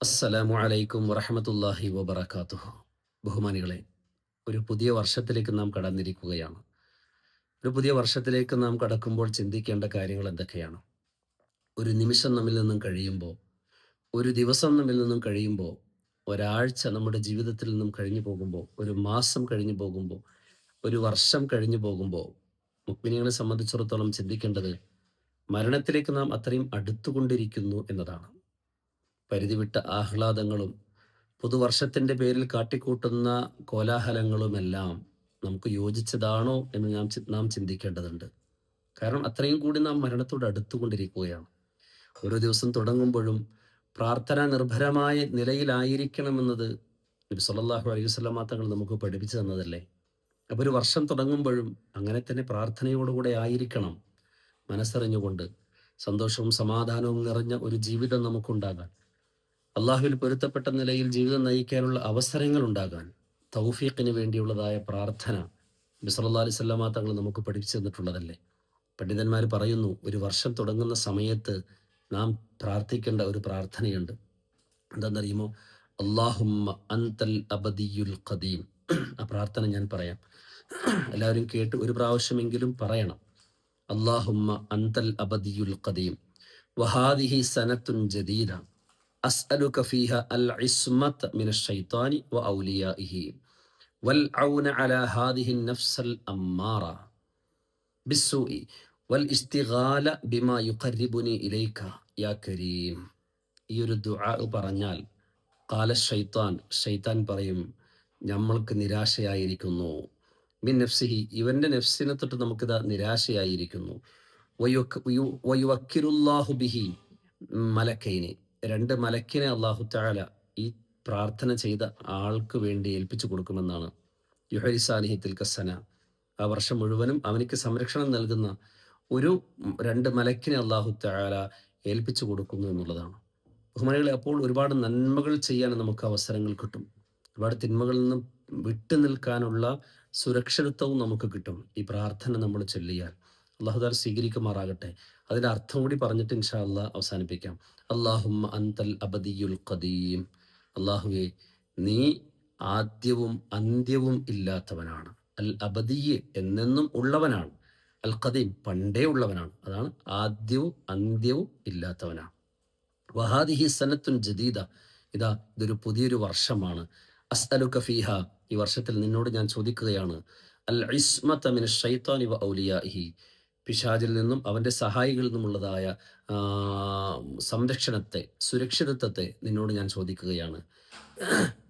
അസ്സലാമു അലൈക്കും വറഹ്മത്തുള്ളാഹി വബറകാതുഹു. ബഹുമാനികളെ, ഒരു പുതിയ വർഷത്തിലേക്ക് നാം കടന്നിരിക്കുകയാണ്. ഒരു പുതിയ വർഷത്തിലേക്ക് നാം കടക്കുമ്പോൾ ചിന്തിക്കേണ്ട കാര്യങ്ങൾ എന്തൊക്കെയാണ്? ഒരു നിമിഷം നമ്മിൽ നിന്നും കഴിയുമ്പോൾ, ഒരു ദിവസം നമ്മിൽ നിന്നും കഴിയുമ്പോൾ, ഒരാഴ്ച നമ്മുടെ ജീവിതത്തിൽ നിന്നും കഴിഞ്ഞു പോകുമ്പോൾ, ഒരു മാസം കഴിഞ്ഞു പോകുമ്പോൾ, ഒരു വർഷം കഴിഞ്ഞു പോകുമ്പോൾ, മുഅ്മിനീങ്ങളെ സംബന്ധിച്ചിടത്തോളം ചിന്തിക്കേണ്ടത് മരണത്തിലേക്ക് നാം അത്രയും അടുത്തുകൊണ്ടിരിക്കുന്നു എന്നതാണ്. പരിധിവിട്ട ആഹ്ലാദങ്ങളും പുതുവർഷത്തിൻ്റെ പേരിൽ കാട്ടിക്കൂട്ടുന്ന കോലാഹലങ്ങളുമെല്ലാം നമുക്ക് യോജിച്ചതാണോ എന്ന് നാം ചിന്തിക്കേണ്ടതുണ്ട്. കാരണം അത്രയും കൂടി നാം മരണത്തോട് അടുത്തുകൊണ്ടിരിക്കുകയാണ്. ഓരോ ദിവസം തുടങ്ങുമ്പോഴും പ്രാർത്ഥനാ നിർഭരമായ നിലയിലായിരിക്കണമെന്നത് നബി സല്ലല്ലാഹു അലൈഹി വസല്ലമ തങ്ങൾ നമുക്ക് പഠിപ്പിച്ചു തന്നതല്ലേ. അപ്പോൾ ഒരു വർഷം തുടങ്ങുമ്പോഴും അങ്ങനെ തന്നെ പ്രാർത്ഥനയോടുകൂടെ ആയിരിക്കണം. മനസ്സറിഞ്ഞുകൊണ്ട് സന്തോഷവും സമാധാനവും നിറഞ്ഞ ഒരു ജീവിതം നമുക്കുണ്ടാകാൻ, അള്ളാഹുവിൽ പൊരുത്തപ്പെട്ട നിലയിൽ ജീവിതം നയിക്കാനുള്ള അവസരങ്ങൾ ഉണ്ടാകാൻ തൗഫീഖിന് വേണ്ടിയുള്ളതായ പ്രാർത്ഥന നബി സല്ലല്ലാഹു അലൈഹി വസല്ലമ തങ്ങൾ നമുക്ക് പഠിപ്പിച്ചു തന്നിട്ടുള്ളതല്ലേ. പണ്ഡിതന്മാർ പറയുന്നു, ഒരു വർഷം തുടങ്ങുന്ന സമയത്ത് നാം പ്രാർത്ഥിക്കേണ്ട ഒരു പ്രാർത്ഥനയുണ്ട്. എന്താണെന്നറിയുമോ? അല്ലാഹുമ്മ അൻതൽ അബദിയുൽ ഖദീം. ആ പ്രാർത്ഥന ഞാൻ പറയാം, എല്ലാവരും കേട്ട് ഒരു പ്രാവശ്യമെങ്കിലും പറയണം. അല്ലാഹുമ്മ അൻതൽ അബദിയുൽ ഖദീം വഹാദിഹി സനത്തുൻ ജദീദ അസ്അലുക ഫീഹ അൽ ഇസ്മത മിനശ് ശൈത്വാനി വ ഔലിയാഇഹി വൽ ഔന അലാ ഹാദിഹി നഫ്സൽ അമ്മാറ ബിസ്സൂഇ വൽ ഇസ്തിഗാല ബിമാ യുഖർരിബുനി ഇലൈക യാ കരീം. ഈ ഒരു ദുആ പറഞ്ഞാൽ ഖാല ശൈത്താൻ പറയും, നമ്മൾക്ക് നിരാശയായിരിക്കുന്നു. മിൻ നഫ്സിഹി, ഇവൻ്റെ നഫ്സിനെ തൊട്ട് നമുക്കിതാ നിരാശയായിരിക്കുന്നു. വയുവക്കിറുല്ലാഹു ബിഹി മലക്കൈനി, രണ്ട് മലക്കിനെ അല്ലാഹു തആല ഈ പ്രാർത്ഥന ചെയ്ത ആൾക്ക് വേണ്ടി ഏൽപ്പിച്ചു കൊടുക്കുമെന്നാണ്. യുഹരിസാനിഹി തിൽക്കസന, ആ വർഷം മുഴുവനും അവനിക്ക് സംരക്ഷണം നൽകുന്ന ഒരു രണ്ട് മലക്കിനെ അല്ലാഹു തആല ഏൽപ്പിച്ചു കൊടുക്കുന്നു എന്നുള്ളതാണ്. ബഹുമാനികളെ, അപ്പോൾ ഒരുപാട് നന്മകൾ ചെയ്യാൻ നമുക്ക് അവസരങ്ങൾ കിട്ടും. ഒരുപാട് തിന്മകളിൽ നിന്നും വിട്ടു നിൽക്കാനുള്ള സുരക്ഷിതത്വവും നമുക്ക് കിട്ടും ഈ പ്രാർത്ഥന നമ്മൾ ചൊല്ലിയാൽ. അല്ലാഹു തആല സ്വീകരിക്കുമാറാകട്ടെ. അതിൻ്റെ അർത്ഥം കൂടി പറഞ്ഞിട്ട് ഇൻഷാ അല്ലാഹ് അവസാനിപ്പിക്കാം. അല്ലാഹുമ്മ അൻതൽ അബദിയുൽ ഖദീം. അല്ലാഹുവേ, നീ ആദ്യവും അന്ത്യവും ഇല്ലാത്തവനാണ്. അൽ അബദിയ്, എന്നെന്നും ഉള്ളവനാണ്. അൽ ഖദീം, പണ്ടേ ഉള്ളവനാണ്. അതാണ് ആദ്യവും അന്ത്യവും ഇല്ലാത്തവനാണ്. വഹാദിഹി സനത്തുൻ ജദീദ, ഇതാ ഇതൊരു പുതിയൊരു വർഷമാണ്. അസ്അലുക ഫീഹ, ഈ വർഷത്തിൽ നിന്നോട് ഞാൻ ചോദിക്കുകയാണ്, അൽ ഇസ്മത മിനശ് ശൈത്വാനി വ ഔലിയാഇഹി, പിശാചിൽ നിന്നും അവൻ്റെ സഹായികളിൽ നിന്നുമുള്ളതായ സംരക്ഷണത്തെ, സുരക്ഷിതത്വത്തെ നിന്നോട് ഞാൻ ചോദിക്കുകയാണ്.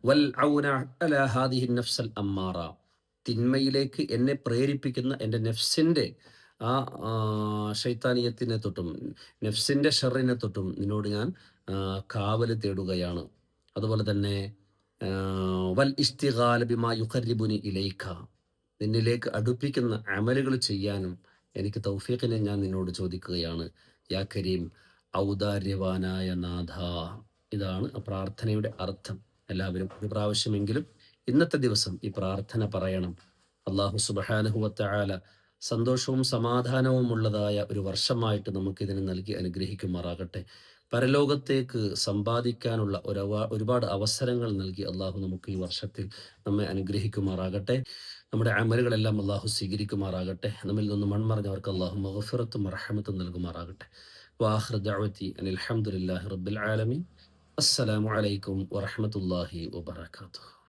വൽ ഔന അലാ ഹാദിഹി നഫ്സൽ അമ്മാറ, തിന്മയിലേക്ക് എന്നെ പ്രേരിപ്പിക്കുന്ന എൻ്റെ നെഫ്സിൻ്റെ ആ ശൈത്താനിയത്തിനെ തൊട്ടും നെഫ്സിൻ്റെ ഷെറിനെ തൊട്ടും നിന്നോട് ഞാൻ കാവല് തേടുകയാണ്. അതുപോലെ തന്നെ വൽ ഇസ്തിഗാല ബിമാ യുഖർരിബുനി ഇലൈക, നിന്നിലേക്ക് അടുപ്പിക്കുന്ന അമലുകൾ ചെയ്യാനും എനിക്ക് തൗഫീഖിനെ ഞാൻ നിന്നോട് ചോദിക്കുകയാണ്. യാ കരീം, ഔദാര്യവാനായ നാഥ. ഇതാണ് ആ പ്രാർത്ഥനയുടെ അർത്ഥം. എല്ലാവരും ഒരു പ്രാവശ്യമെങ്കിലും ഇന്നത്തെ ദിവസം ഈ പ്രാർത്ഥന പറയണം. അല്ലാഹു സുബ്ഹാനഹു വ തആല സന്തോഷവും സമാധാനവും ഉള്ളതായ ഒരു വർഷമായിട്ട് നമുക്കിതിനെ നൽകി അനുഗ്രഹിക്കുമാറാകട്ടെ. പരലോകത്തേക്ക് സമ്പാദിക്കാനുള്ള ഒരുപാട് അവസരങ്ങൾ നൽകി അള്ളാഹു നമുക്ക് ഈ വർഷത്തിൽ നമ്മെ അനുഗ്രഹിക്കുമാറാകട്ടെ. നമ്മുടെ അമലുകളെല്ലാം അള്ളാഹു സ്വീകരിക്കുമാറാകട്ടെ. നമ്മിൽ നിന്ന് മൺമറഞ്ഞവർക്ക് അള്ളാഹു മഗ്ഫിറത്തും റഹ്മത്തും നൽകുമാറാകട്ടെ. വാഖിറു ദഅവതി അനിൽ ഹംദുലില്ലാഹി റബ്ബിൽ ആലമീൻ. അസ്സലാമു അലൈക്കും വറഹ്മത്തുള്ളാഹി വബറകാതുഹു.